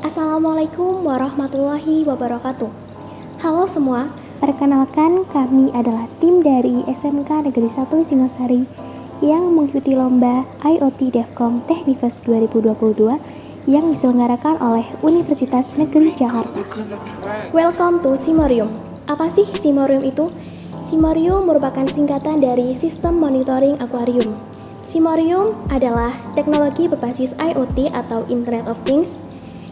Assalamualaikum warahmatullahi wabarakatuh. Halo semua, perkenalkan kami adalah tim dari SMK Negeri 1 Singosari yang mengikuti lomba IoT Devcom Technifest 2022 yang diselenggarakan oleh Universitas Negeri Jakarta. Welcome to Simorium. Apa sih Simorium itu? Simorium merupakan singkatan dari Sistem Monitoring Akuarium. Simorium adalah teknologi berbasis IoT atau Internet of Things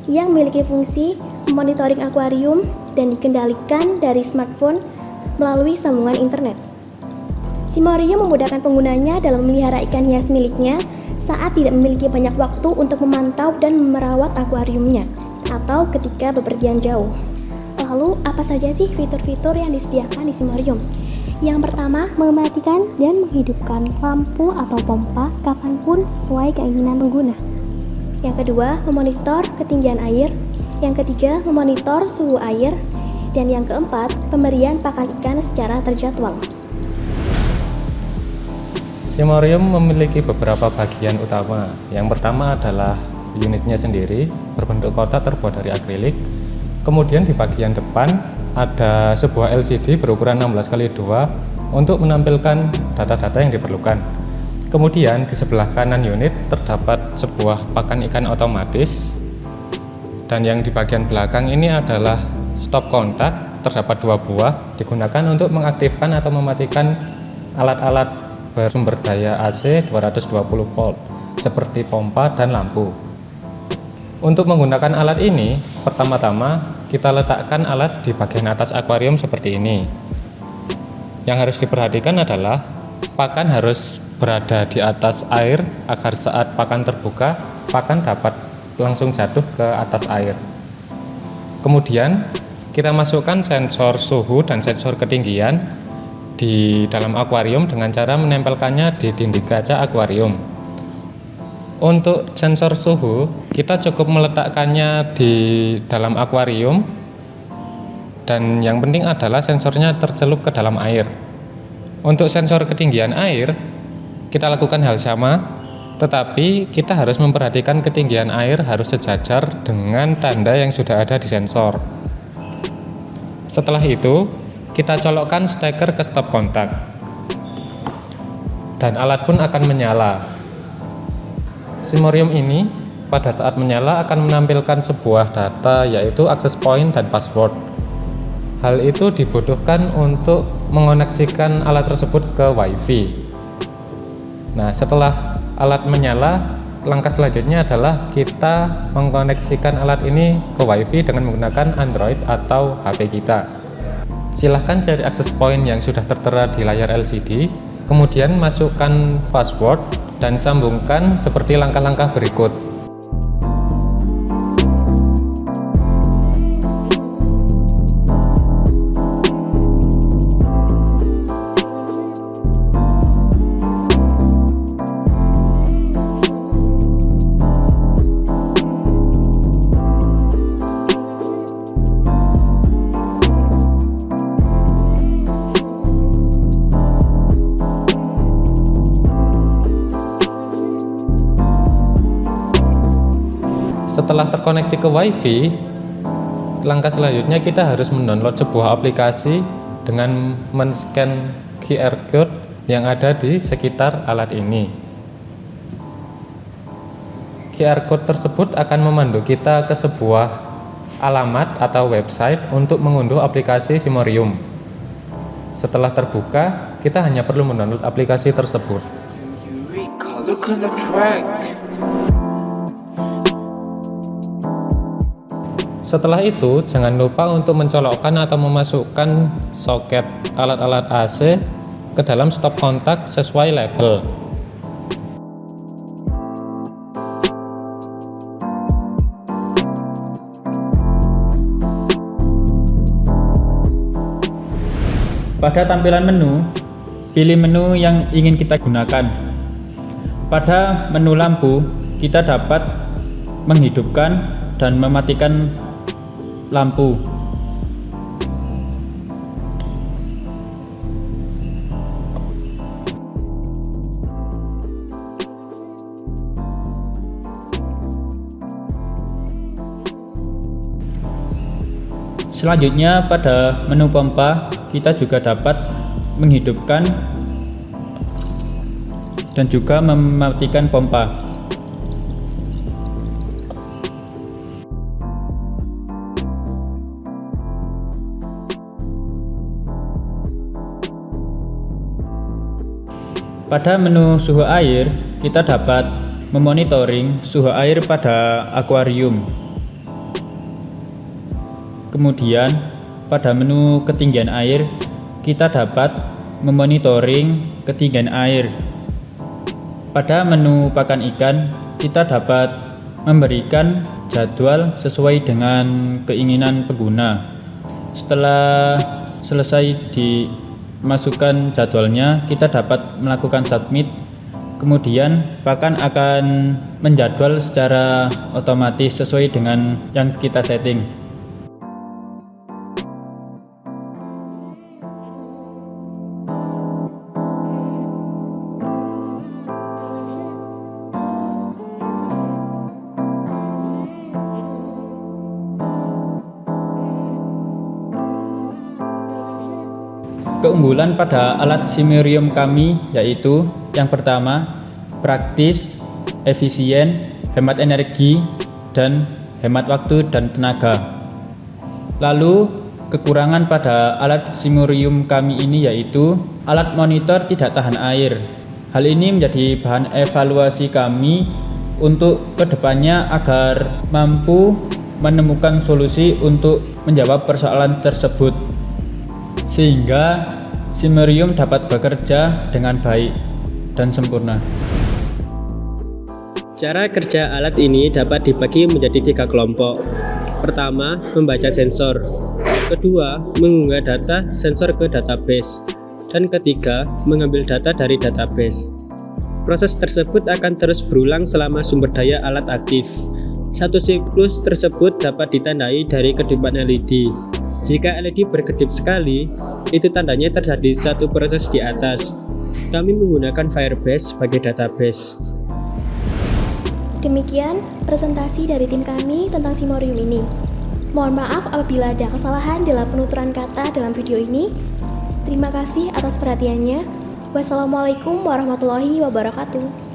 yang memiliki fungsi monitoring akuarium dan dikendalikan dari smartphone melalui sambungan internet. Simorium memudahkan penggunanya dalam memelihara ikan hias miliknya saat tidak memiliki banyak waktu untuk memantau dan merawat akuariumnya atau ketika bepergian jauh. Lalu, apa saja sih fitur-fitur yang disediakan di Simorium? Yang pertama, mematikan dan menghidupkan lampu atau pompa kapanpun sesuai keinginan pengguna. Yang kedua, memonitor ketinggian air. Yang ketiga, memonitor suhu air. Dan yang keempat, pemberian pakan ikan secara terjadwal. Simorium memiliki beberapa bagian utama. Yang pertama adalah unitnya sendiri, berbentuk kotak terbuat dari akrilik. Kemudian di bagian depan ada sebuah LCD berukuran 16x2 untuk menampilkan data-data yang diperlukan. Kemudian di sebelah kanan unit terdapat sebuah pakan ikan otomatis, dan yang di bagian belakang ini adalah stop kontak, terdapat 2 buah, digunakan untuk mengaktifkan atau mematikan alat-alat bersumber daya AC 220 volt seperti pompa dan lampu. Untuk menggunakan alat ini, pertama-tama kita letakkan alat di bagian atas akuarium seperti ini. Yang harus diperhatikan adalah pakan harus berada di atas air agar saat pakan terbuka, pakan dapat langsung jatuh ke atas air. Kemudian kita masukkan sensor suhu dan sensor ketinggian di dalam akuarium dengan cara menempelkannya di dinding kaca akuarium. Untuk sensor suhu, kita cukup meletakkannya di dalam akuarium, dan yang penting adalah sensornya tercelup ke dalam air. Untuk sensor ketinggian air, kita lakukan hal sama, tetapi kita harus memperhatikan ketinggian air harus sejajar dengan tanda yang sudah ada di sensor. Setelah itu, kita colokkan steker ke stop kontak, dan alat pun akan menyala. Simorium ini pada saat menyala akan menampilkan sebuah data, yaitu access point dan password. Hal itu dibutuhkan untuk mengoneksikan alat tersebut ke WiFi. Nah, setelah alat menyala, langkah selanjutnya adalah kita mengkoneksikan alat ini ke WiFi dengan menggunakan Android atau HP kita. Silahkan cari access point yang sudah tertera di layar LCD, kemudian masukkan password dan sambungkan seperti langkah-langkah berikut. Setelah terkoneksi ke WiFi, langkah selanjutnya kita harus mendownload sebuah aplikasi dengan men-scan QR code yang ada di sekitar alat ini. QR code tersebut akan memandu kita ke sebuah alamat atau website untuk mengunduh aplikasi Simorium. Setelah terbuka, kita hanya perlu mendownload aplikasi tersebut. Setelah itu, jangan lupa untuk mencolokkan atau memasukkan soket alat-alat AC ke dalam stop kontak sesuai label. Pada tampilan menu, pilih menu yang ingin kita gunakan. Pada menu lampu, kita dapat menghidupkan dan mematikan lampu. Selanjutnya pada menu pompa, kita juga dapat menghidupkan dan juga mematikan pompa. Pada menu suhu air, kita dapat memonitoring suhu air pada akuarium. Kemudian, pada menu ketinggian air, kita dapat memonitoring ketinggian air. Pada menu pakan ikan, kita dapat memberikan jadwal sesuai dengan keinginan pengguna. Setelah selesai dimasukkan jadwalnya, kita dapat melakukan submit. Kemudian, pakan akan menjadwal secara otomatis sesuai dengan yang kita setting. Keunggulan pada alat Simerium kami yaitu yang pertama, praktis, efisien, hemat energi, dan hemat waktu dan tenaga. Lalu, kekurangan pada alat Simerium kami ini yaitu alat monitor tidak tahan air. Hal ini menjadi bahan evaluasi kami untuk kedepannya agar mampu menemukan solusi untuk menjawab persoalan tersebut, sehingga Simerium dapat bekerja dengan baik dan sempurna. Cara kerja alat ini dapat dibagi menjadi 3 kelompok. Pertama, membaca sensor. Kedua, mengunggah data sensor ke database. Dan ketiga, mengambil data dari database. Proses tersebut akan terus berulang selama sumber daya alat aktif. Satu siklus tersebut dapat ditandai dari kedipan LED. Jika LED berkedip sekali, itu tandanya terjadi satu proses di atas. Kami menggunakan Firebase sebagai database. Demikian presentasi dari tim kami tentang Simerium ini. Mohon maaf apabila ada kesalahan dalam penuturan kata dalam video ini. Terima kasih atas perhatiannya. Wassalamualaikum warahmatullahi wabarakatuh.